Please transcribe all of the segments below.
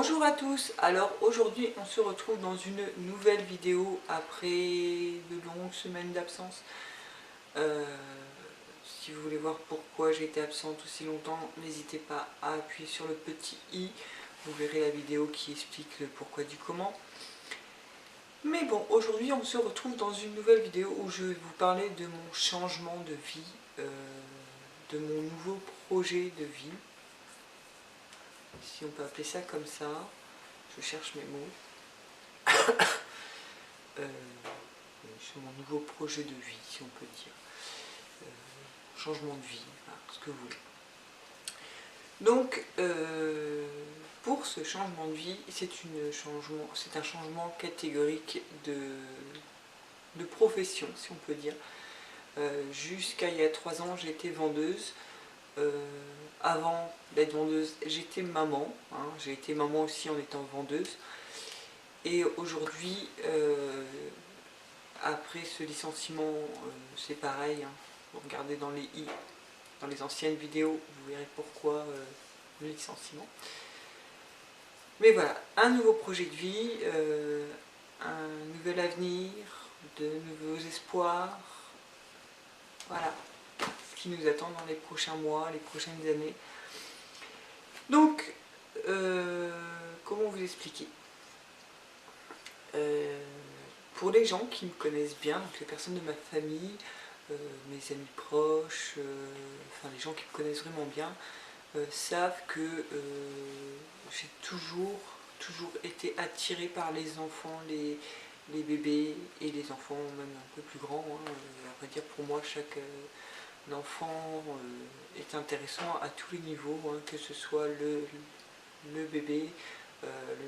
Bonjour à tous, alors aujourd'hui on se retrouve dans une nouvelle vidéo après de longues semaines d'absence. Si vous voulez voir pourquoi j'ai été absente aussi longtemps, n'hésitez pas à appuyer sur le petit i, vous verrez la vidéo qui explique le pourquoi du comment. Mais bon, aujourd'hui on se retrouve dans une nouvelle vidéo où je vais vous parler de mon changement de vie, de mon nouveau projet de vie, si on peut appeler ça comme ça. Je cherche mes mots. Sur mon nouveau projet de vie, si on peut dire. Changement de vie, enfin, ce que vous voulez. Donc, pour ce changement de vie, c'est un changement catégorique de profession, si on peut dire. Jusqu'à il y a 3 ans, j'étais vendeuse. Avant d'être vendeuse, j'étais maman. J'ai été maman aussi en étant vendeuse. Et aujourd'hui, après ce licenciement, c'est pareil. Vous regardez dans les anciennes vidéos, vous verrez pourquoi le licenciement. Mais voilà, un nouveau projet de vie, un nouvel avenir, de nouveaux espoirs. Voilà ce qui nous attend dans les prochains mois, les prochaines années. Donc, comment vous expliquer ? Pour les gens qui me connaissent bien, donc les personnes de ma famille, mes amis proches, enfin les gens qui me connaissent vraiment bien, savent que j'ai toujours été attirée par les enfants, les bébés et les enfants même un peu plus grands. À vrai dire, pour moi, chaque enfant est intéressant à tous les niveaux, que ce soit le bébé,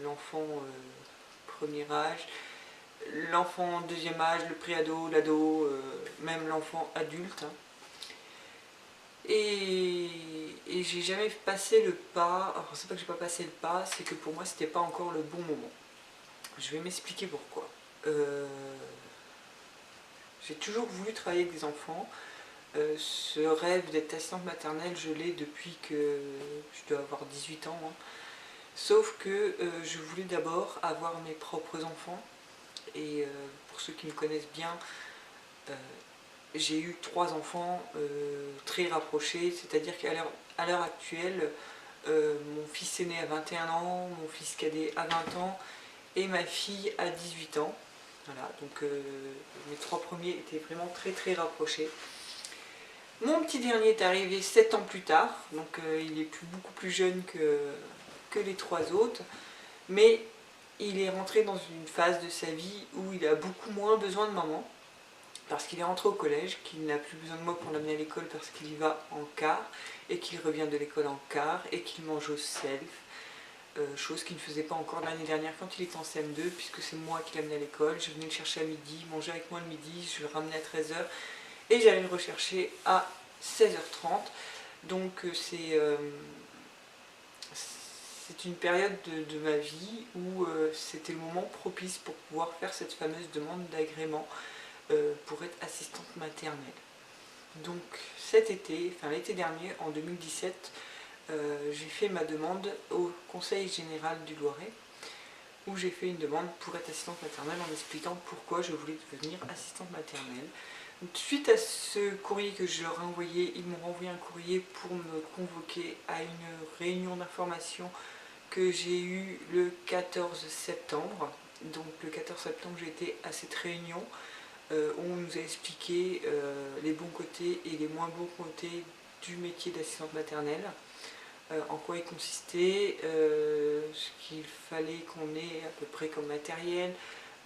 l'enfant premier âge, l'enfant deuxième âge, le pré-ado, l'ado, même l'enfant adulte. Et j'ai jamais passé le pas. Alors c'est pas que j'ai pas passé le pas, c'est que pour moi c'était pas encore le bon moment. Je vais m'expliquer pourquoi. J'ai toujours voulu travailler avec des enfants. Ce rêve d'être assistante maternelle, je l'ai depuis que je dois avoir 18 ans. Sauf que je voulais d'abord avoir mes propres enfants. Et pour ceux qui me connaissent bien, j'ai eu 3 enfants très rapprochés, c'est-à-dire qu'à l'heure actuelle, mon fils aîné a 21 ans, mon fils cadet a 20 ans et ma fille a 18 ans. Voilà, donc mes 3 premiers étaient vraiment très rapprochés. Mon petit dernier est arrivé 7 ans plus tard, donc il est beaucoup plus jeune que les 3 autres, mais il est rentré dans une phase de sa vie où il a beaucoup moins besoin de maman, parce qu'il est rentré au collège, qu'il n'a plus besoin de moi pour l'amener à l'école parce qu'il y va en car, et qu'il revient de l'école en car, et qu'il mange au self, chose qu'il ne faisait pas encore l'année dernière quand il était en CM2, puisque c'est moi qui l'amenais à l'école. Je venais le chercher à midi, manger avec moi le midi, je le ramenais à 13 h, et j'allais le rechercher à 16 h 30. Donc c'est une période de ma vie où c'était le moment propice pour pouvoir faire cette fameuse demande d'agrément pour être assistante maternelle. Donc cet été, enfin l'été dernier, en 2017, j'ai fait ma demande au Conseil général du Loiret, où j'ai fait une demande pour être assistante maternelle en expliquant pourquoi je voulais devenir assistante maternelle. Donc, suite à ce courrier que je leur ai envoyé, ils m'ont renvoyé un courrier pour me convoquer à une réunion d'information que j'ai eue le 14 septembre. Donc le 14 septembre, j'ai été à cette réunion où on nous a expliqué les bons côtés et les moins bons côtés du métier d'assistante maternelle, en quoi il consistait, ce qu'il fallait qu'on ait à peu près comme matériel,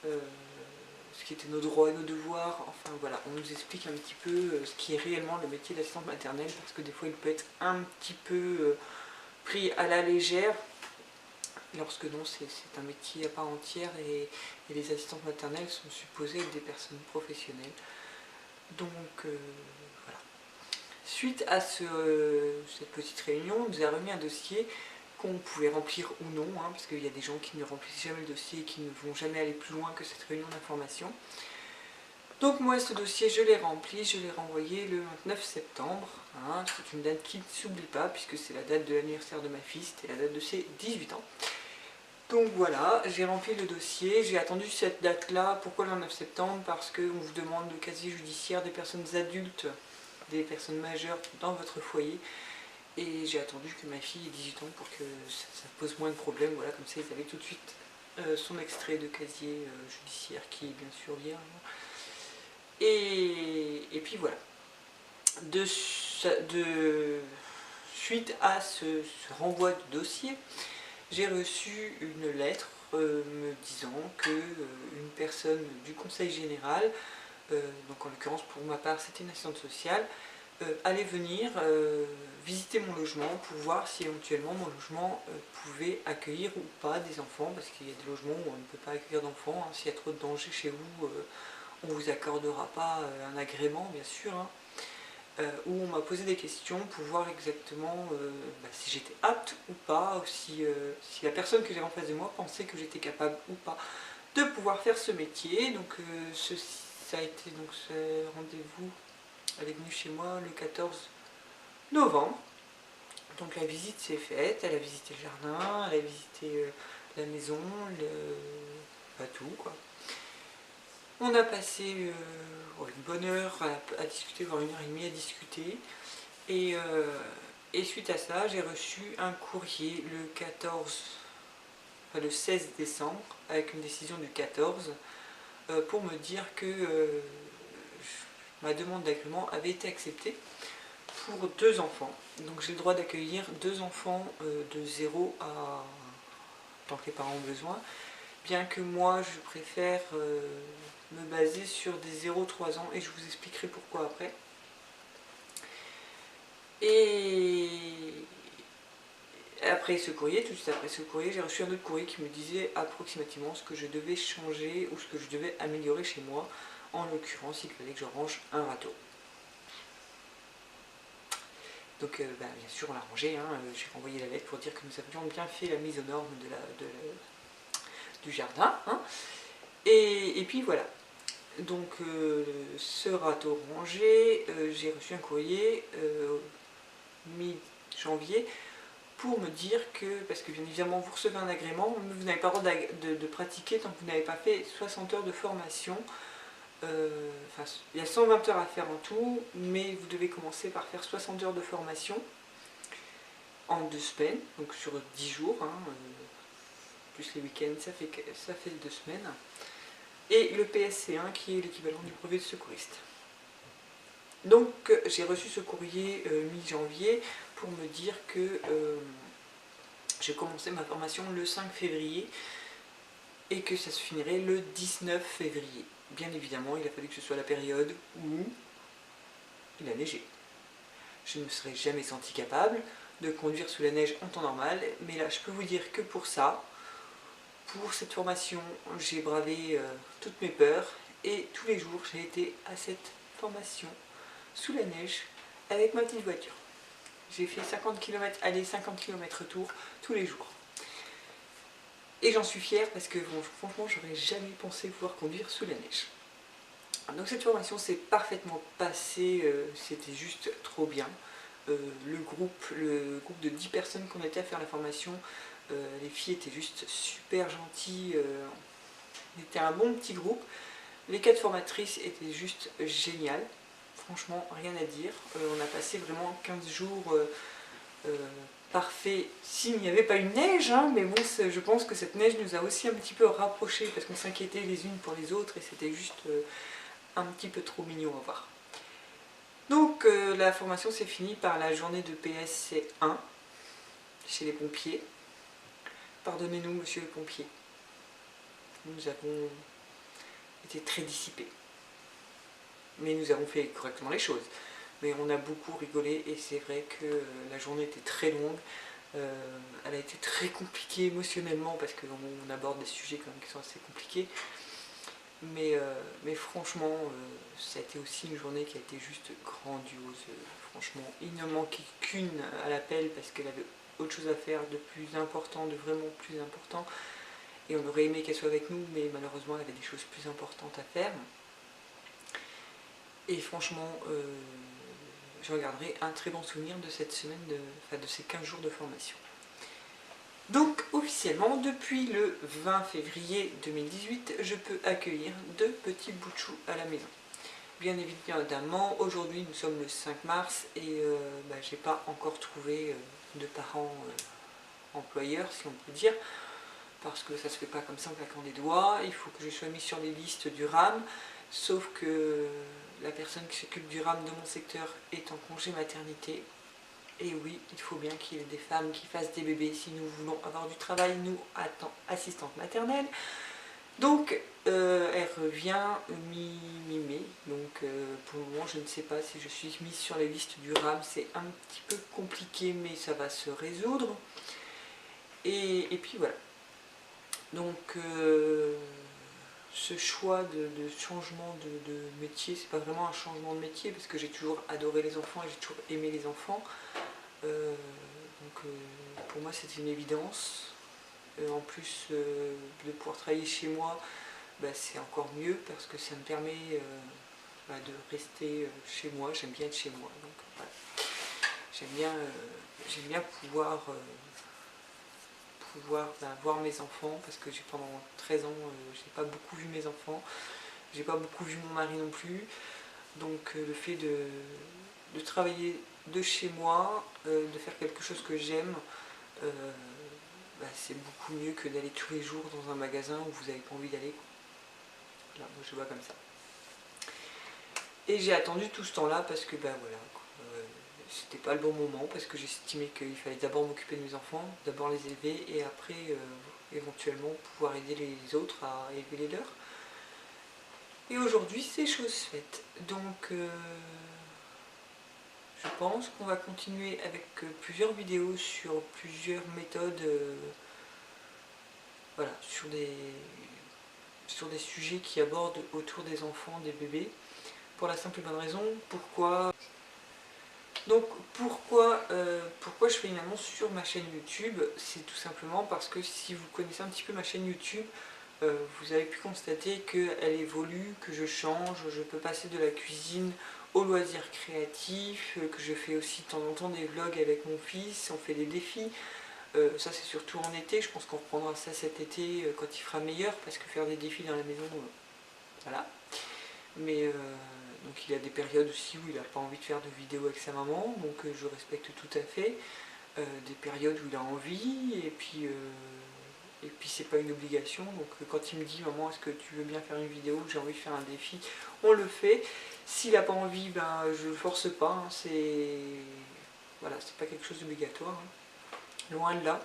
ce qui étaient nos droits et nos devoirs. Enfin voilà, on nous explique un petit peu ce qui est réellement le métier d'assistante maternelle, parce que des fois il peut être un petit peu pris à la légère, lorsque non, c'est un métier à part entière, et les assistantes maternelles sont supposées être des personnes professionnelles. Donc voilà. Suite à cette petite réunion, on nous a remis un dossier qu'on pouvait remplir ou non, parce qu'il y a des gens qui ne remplissent jamais le dossier et qui ne vont jamais aller plus loin que cette réunion d'information. Donc moi, ce dossier, je l'ai rempli, je l'ai renvoyé le 29 septembre. C'est une date qui ne s'oublie pas, puisque c'est la date de l'anniversaire de ma fille, c'était la date de ses 18 ans. Donc voilà, j'ai rempli le dossier, j'ai attendu cette date-là. Pourquoi le 29 septembre? Parce qu'on vous demande le casier judiciaire des personnes adultes, des personnes majeures dans votre foyer. Et j'ai attendu que ma fille ait 18 ans pour que ça pose moins de problèmes. Voilà, comme ça ils avaient tout de suite son extrait de casier judiciaire qui est bien sûr vierge. Et puis voilà. Suite à ce renvoi de dossier, j'ai reçu une lettre me disant que une personne du conseil général, donc en l'occurrence pour ma part c'était une assistante sociale, allait venir visiter mon logement pour voir si éventuellement mon logement pouvait accueillir ou pas des enfants, parce qu'il y a des logements où on ne peut pas accueillir d'enfants, hein. S'il y a trop de danger chez vous, on ne vous accordera pas un agrément bien sûr, hein. Où on m'a posé des questions pour voir exactement si j'étais apte ou pas, ou si la personne que j'avais en face de moi pensait que j'étais capable ou pas de pouvoir faire ce métier. Donc ça a été donc ce rendez-vous, elle est venue chez moi le 14 novembre. Donc la visite s'est faite, elle a visité le jardin, elle a visité la maison, pas tout quoi. On a passé une bonne heure à discuter, voire 1 heure et demie à discuter. Et suite à ça, j'ai reçu un courrier le 16 décembre, avec une décision du 14, pour me dire que ma demande d'agrément avait été acceptée pour 2 enfants. Donc j'ai le droit d'accueillir 2 enfants de 0 à tant que les parents ont besoin. Bien que moi, je préfère me baser sur des 0-3 ans, et je vous expliquerai pourquoi après. Et après ce courrier, tout de suite après ce courrier, j'ai reçu un autre courrier qui me disait approximativement ce que je devais changer ou ce que je devais améliorer chez moi. En l'occurrence, il fallait que je range un râteau. Donc bien sûr on l'a rangé, hein. J'ai renvoyé la lettre pour dire que nous avions bien fait la mise aux normes du jardin, hein. Et puis voilà. Donc ce râteau rangé, j'ai reçu un courrier mi-janvier pour me dire que, parce que bien évidemment vous recevez un agrément, mais vous n'avez pas le droit de pratiquer tant que vous n'avez pas fait 60 heures de formation. Il y a 120 heures à faire en tout, mais vous devez commencer par faire 60 heures de formation en 2 semaines, donc sur 10 jours, hein, plus les week-ends, ça fait 2 semaines. Et le PSC1 qui est l'équivalent du brevet de secouriste. Donc j'ai reçu ce courrier mi-janvier pour me dire que j'ai commencé ma formation le 5 février et que ça se finirait le 19 février. Bien évidemment, il a fallu que ce soit la période où il a neigé. Je ne me serais jamais senti capable de conduire sous la neige en temps normal, mais là je peux vous dire que pour ça, pour cette formation, j'ai bravé toutes mes peurs et tous les jours j'ai été à cette formation sous la neige avec ma petite voiture. J'ai fait 50 km aller, 50 km retour tous les jours. Et j'en suis fière parce que bon, franchement, j'aurais jamais pensé pouvoir conduire sous la neige. Donc cette formation s'est parfaitement passée, c'était juste trop bien. Le groupe de 10 personnes qu'on était à faire la formation, les filles étaient juste super gentilles, on était un bon petit groupe. Les 4 formatrices étaient juste géniales, franchement rien à dire. On a passé vraiment 15 jours parfaits s'il n'y avait pas une neige, hein, mais bon, je pense que cette neige nous a aussi un petit peu rapprochés parce qu'on s'inquiétait les unes pour les autres et c'était juste un petit peu trop mignon à voir. Donc la formation s'est finie par la journée de PSC1 chez les pompiers. Pardonnez-nous, monsieur le pompier. Nous avons été très dissipés. Mais nous avons fait correctement les choses. Mais on a beaucoup rigolé et c'est vrai que la journée était très longue. Elle a été très compliquée émotionnellement parce qu'on aborde des sujets quand même qui sont assez compliqués. Mais franchement, ça a été aussi une journée qui a été juste grandiose. Franchement, il ne manquait qu'une à l'appel parce qu'elle avait autre chose à faire de plus important, de vraiment plus important. Et on aurait aimé qu'elle soit avec nous, mais malheureusement, elle avait des choses plus importantes à faire. Et franchement, j'en garderai un très bon souvenir de cette semaine, de ces 15 jours de formation. Donc officiellement, depuis le 20 février 2018, je peux accueillir 2 petits bouts de chou à la maison. Bien évidemment, aujourd'hui nous sommes le 5 mars et j'ai pas encore trouvé de parents employeurs, si on peut dire, parce que ça se fait pas comme ça en claquant des doigts. Il faut que je sois mis sur les listes du RAM, sauf que la personne qui s'occupe du RAM de mon secteur est en congé maternité. Et oui, il faut bien qu'il y ait des femmes qui fassent des bébés si nous voulons avoir du travail, nous, assistantes maternelles. Donc, elle revient mi-mai. Donc, pour le moment, je ne sais pas si je suis mise sur les listes du RAM. C'est un petit peu compliqué, mais ça va se résoudre. Et puis voilà. Donc, ce choix de changement de métier, c'est pas vraiment un changement de métier parce que j'ai toujours adoré les enfants et j'ai toujours aimé les enfants. Pour moi c'était une évidence. En plus de pouvoir travailler chez moi, c'est encore mieux parce que ça me permet de rester chez moi. J'aime bien être chez moi. Donc voilà. J'aime bien pouvoir voir mes enfants parce que pendant 13 ans j'ai pas beaucoup vu mes enfants, j'ai pas beaucoup vu mon mari non plus. Donc le fait de travailler de chez moi, de faire quelque chose que j'aime, c'est beaucoup mieux que d'aller tous les jours dans un magasin où vous n'avez pas envie d'aller. Là, moi je vois comme ça. Et j'ai attendu tout ce temps-là parce que c'était pas le bon moment, parce que j'estimais qu'il fallait d'abord m'occuper de mes enfants, d'abord les élever et après éventuellement pouvoir aider les autres à élever les leurs. Et aujourd'hui c'est chose faite. Donc je pense qu'on va continuer avec plusieurs vidéos sur plusieurs méthodes, sur des sujets qui abordent autour des enfants, des bébés, pour la simple et bonne raison, pourquoi je fais une annonce sur ma chaîne YouTube. C'est tout simplement parce que si vous connaissez un petit peu ma chaîne YouTube, vous avez pu constater qu'elle évolue, que je change, je peux passer de la cuisine aux loisirs créatifs, que je fais aussi de temps en temps des vlogs avec mon fils, on fait des défis. Ça c'est surtout en été, je pense qu'on reprendra ça cet été quand il fera meilleur, parce que faire des défis dans la maison, voilà. Mais donc il y a des périodes aussi où il n'a pas envie de faire de vidéos avec sa maman, donc je respecte tout à fait. Des périodes où il a envie, et puis c'est pas une obligation. Donc quand il me dit maman est-ce que tu veux bien faire une vidéo, j'ai envie de faire un défi, on le fait. S'il n'a pas envie, je le force pas, hein. C'est pas quelque chose d'obligatoire, hein. Loin de là.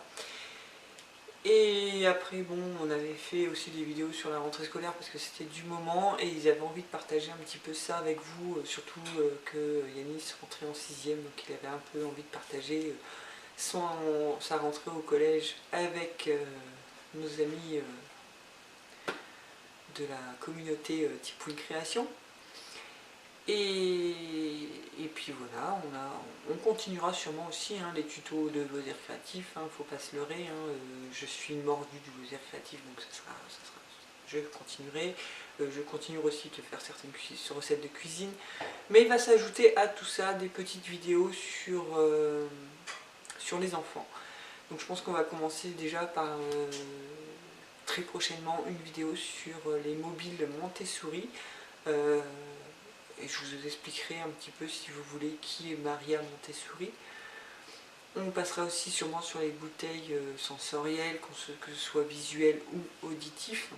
Et après on avait fait aussi des vidéos sur la rentrée scolaire parce que c'était du moment et ils avaient envie de partager un petit peu ça avec vous, surtout que Yanis rentrait en 6ème, donc il avait un peu envie de partager sa rentrée au collège avec nos amis de la communauté Tipouine Création. Et puis voilà, on continuera sûrement aussi les tutos de loisirs créatifs, faut pas se leurrer, je suis mordue du loisir créatif, donc je continuerai. Je continuerai aussi de faire certaines recettes de cuisine, mais il va s'ajouter à tout ça des petites vidéos sur les enfants. Donc je pense qu'on va commencer déjà par très prochainement une vidéo sur les mobiles Montessori. Et je vous expliquerai un petit peu, si vous voulez, qui est Maria Montessori. On passera aussi sûrement sur les bouteilles sensorielles, que ce soit visuel ou auditif.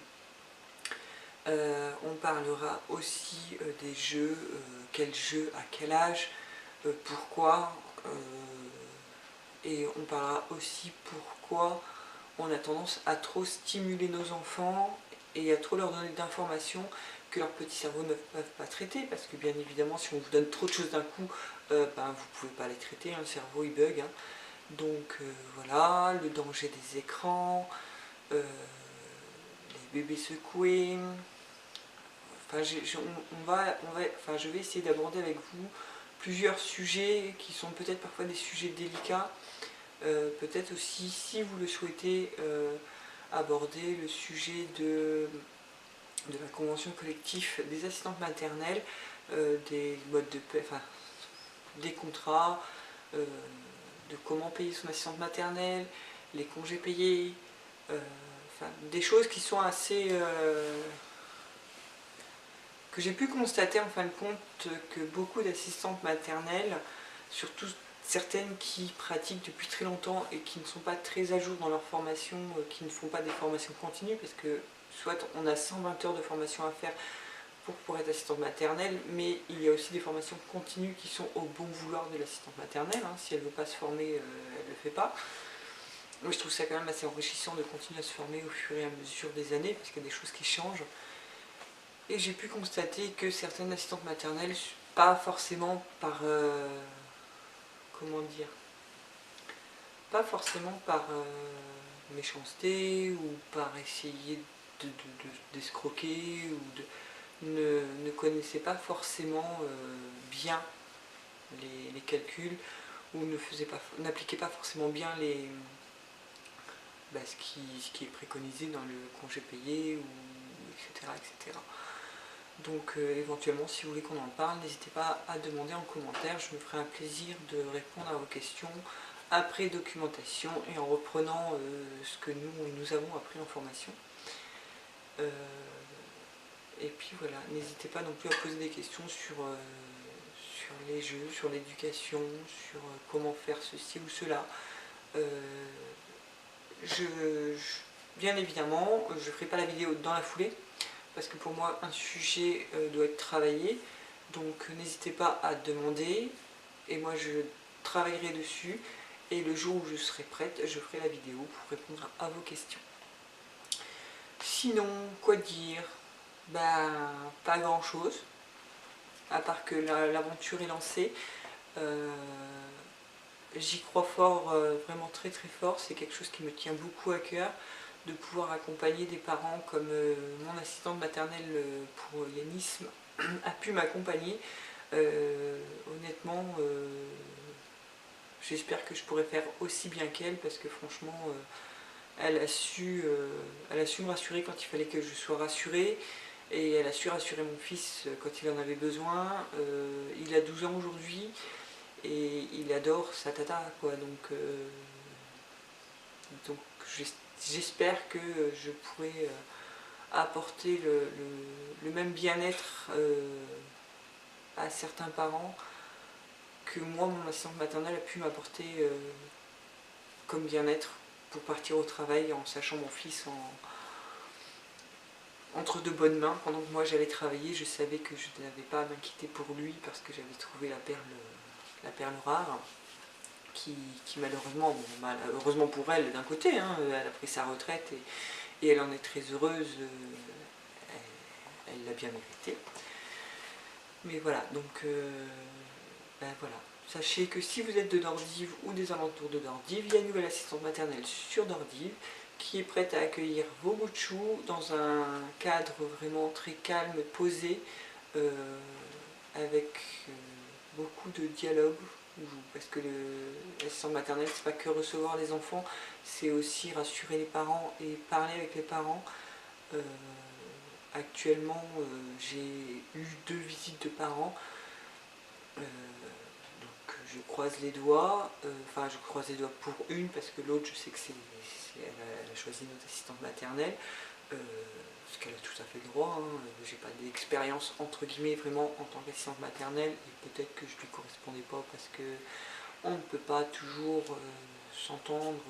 On parlera aussi des jeux, quel jeu, à quel âge, pourquoi, et on parlera aussi pourquoi on a tendance à trop stimuler nos enfants et à trop leur donner d'informations que leur petit cerveau ne peuvent pas traiter, parce que bien évidemment si on vous donne trop de choses d'un coup, vous ne pouvez pas les traiter, le cerveau il bug. Donc voilà, le danger des écrans, les bébés secoués. Je vais essayer d'aborder avec vous plusieurs sujets qui sont peut-être parfois des sujets délicats. Peut-être aussi, si vous le souhaitez, aborder le sujet de la convention collective des assistantes maternelles, des modes de paie, des contrats, de comment payer son assistante maternelle, les congés payés, enfin, des choses qui sont assez... que j'ai pu constater en fin de compte que beaucoup d'assistantes maternelles, surtout certaines qui pratiquent depuis très longtemps et qui ne sont pas très à jour dans leur formation, qui ne font pas des formations continues, parce que soit on a 120 heures de formation à faire pour être assistante maternelle, mais il y a aussi des formations continues qui sont au bon vouloir de l'assistante maternelle. Hein. Si elle ne veut pas se former, elle ne le fait pas. Moi je trouve ça quand même assez enrichissant de continuer à se former au fur et à mesure des années, parce qu'il y a des choses qui changent. Et j'ai pu constater que certaines assistantes maternelles, pas forcément par... comment dire, pas forcément par méchanceté ou par essayer d'escroquer ou ne connaissaient pas forcément bien les calculs ou n'appliquaient pas forcément bien ce qui est préconisé dans le congé payé, etc., etc. Donc éventuellement, si vous voulez qu'on en parle, n'hésitez pas à demander en commentaire, je me ferai un plaisir de répondre à vos questions après documentation et en reprenant ce que nous avons appris en formation. Et puis voilà, n'hésitez pas non plus à poser des questions sur les jeux, sur l'éducation, sur comment faire ceci ou cela. Bien évidemment, je ne ferai pas la vidéo dans la foulée, parce que pour moi, un sujet doit être travaillé. Donc n'hésitez pas à demander, et moi je travaillerai dessus. Et le jour où je serai prête, je ferai la vidéo pour répondre à vos questions. Sinon, quoi dire? Pas grand chose, à part que l'aventure est lancée. J'y crois fort, vraiment très très fort, c'est quelque chose qui me tient beaucoup à cœur, de pouvoir accompagner des parents comme mon assistante maternelle pour Yanis a pu m'accompagner. Honnêtement, j'espère que je pourrai faire aussi bien qu'elle, parce que franchement, elle a su me rassurer quand il fallait que je sois rassurée, et elle a su rassurer mon fils quand il en avait besoin. Il a 12 ans aujourd'hui, et il adore sa tata, quoi, donc j'espère que je pourrai apporter le même bien-être à certains parents que moi, mon assistante maternelle a pu m'apporter comme bien-être pour partir au travail en sachant mon fils entre de bonnes mains. Pendant que moi j'allais travailler, je savais que je n'avais pas à m'inquiéter pour lui, parce que j'avais trouvé la perle rare, qui malheureusement, heureusement pour elle d'un côté, hein, elle a pris sa retraite et elle en est très heureuse, elle l'a bien mérité. Mais voilà, donc voilà. Sachez que si vous êtes de Dordives ou des alentours de Dordives, il y a une nouvelle assistante maternelle sur Dordives qui est prête à accueillir vos bouts de chou dans un cadre vraiment très calme, posé, avec beaucoup de dialogue, parce que l'assistante maternelle, c'est pas que recevoir les enfants, c'est aussi rassurer les parents et parler avec les parents. Actuellement, j'ai eu 2 visites de parents, donc je croise les doigts, enfin je croise les doigts pour une, parce que l'autre, je sais que elle a choisi notre assistante maternelle, ce qu'elle a tout à fait le droit, hein. J'ai pas d'expérience entre guillemets vraiment en tant qu'assistante maternelle, et peut-être que je lui correspondais pas, parce que on ne peut pas toujours s'entendre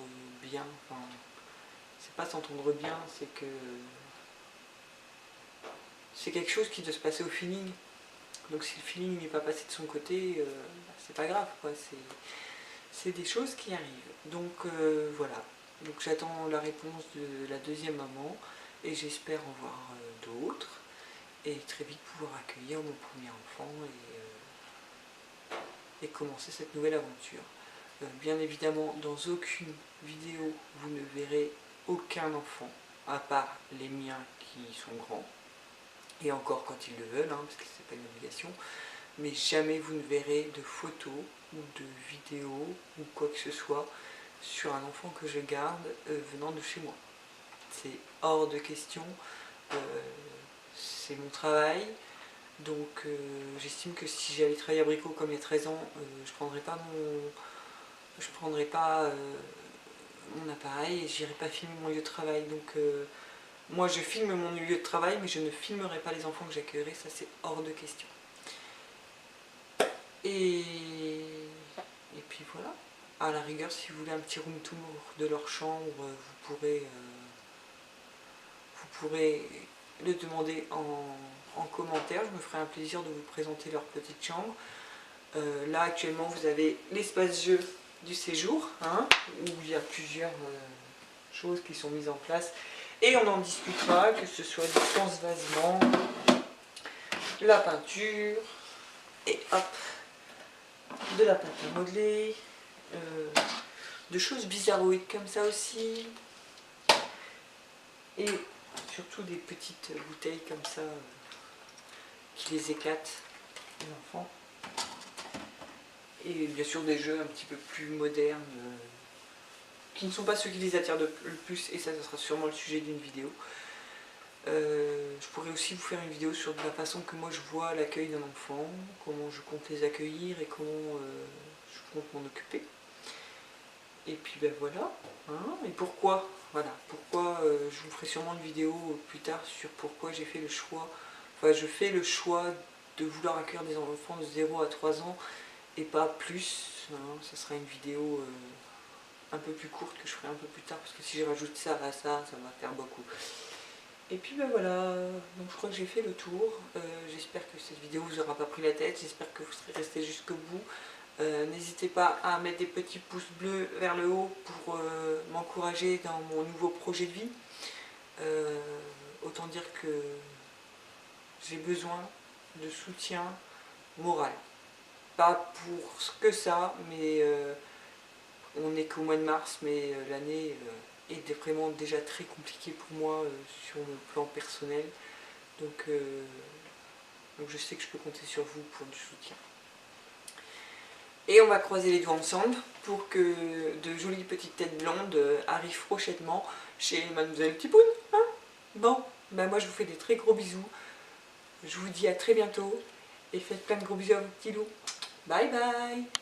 bien, enfin c'est pas s'entendre bien, c'est que c'est quelque chose qui doit se passer au feeling. Donc si le feeling n'est pas passé de son côté, c'est pas grave, quoi. C'est des choses qui arrivent. Donc voilà. Donc j'attends la réponse de la deuxième maman, et j'espère en voir d'autres, et très vite pouvoir accueillir mon premier enfant et commencer cette nouvelle aventure. Bien évidemment, dans aucune vidéo vous ne verrez aucun enfant, à part les miens qui sont grands, et encore quand ils le veulent, hein, parce que c'est pas une obligation, mais jamais vous ne verrez de photos ou de vidéos ou quoi que ce soit sur un enfant que je garde venant de chez moi. C'est hors de question, c'est mon travail, donc j'estime que si j'allais travailler à Brico comme il y a 13 ans, je prendrais pas mon appareil et j'irai pas filmer mon lieu de travail. Donc moi je filme mon lieu de travail, mais je ne filmerai pas les enfants que j'accueillerai, ça c'est hors de question. Et puis voilà. À la rigueur, si vous voulez un petit room tour de leur chambre, vous pourrez le demander en commentaire. Je me ferai un plaisir de vous présenter leur petite chambre. Là actuellement vous avez l'espace jeu du séjour, hein, où il y a plusieurs choses qui sont mises en place. Et on en discutera, que ce soit du transvasement, la peinture, et hop, de la pâte à modeler, de choses bizarroïdes comme ça aussi, et surtout des petites bouteilles comme ça qui les éclatent les enfants, et bien sûr des jeux un petit peu plus modernes qui ne sont pas ceux qui les attirent le plus, et ça sera sûrement le sujet d'une vidéo. Je pourrais aussi vous faire une vidéo sur la façon que moi je vois l'accueil d'un enfant, comment je compte les accueillir et comment je compte m'en occuper. Et puis ben voilà, hein. Et pourquoi, voilà, pourquoi je vous ferai sûrement une vidéo plus tard sur pourquoi j'ai fait le choix, enfin je fais le choix de vouloir accueillir des enfants de 0 à 3 ans et pas plus, hein. Ça sera une vidéo un peu plus courte que je ferai un peu plus tard, parce que si je rajoute ça à ça va faire beaucoup. Et puis ben voilà, donc je crois que j'ai fait le tour. J'espère que cette vidéo vous aura pas pris la tête, j'espère que vous serez restés jusqu'au bout. N'hésitez pas à mettre des petits pouces bleus vers le haut pour m'encourager dans mon nouveau projet de vie. Autant dire que j'ai besoin de soutien moral. Pas pour ce que ça, mais on n'est qu'au mois de mars, mais l'année est vraiment déjà très compliquée pour moi sur mon plan personnel. Donc je sais que je peux compter sur vous pour du soutien. Et on va croiser les doigts ensemble pour que de jolies petites têtes blondes arrivent prochainement chez Mademoiselle Tipoun. Hein, bon, ben moi je vous fais des très gros bisous. Je vous dis à très bientôt et faites plein de gros bisous à vos petits loups. Bye bye.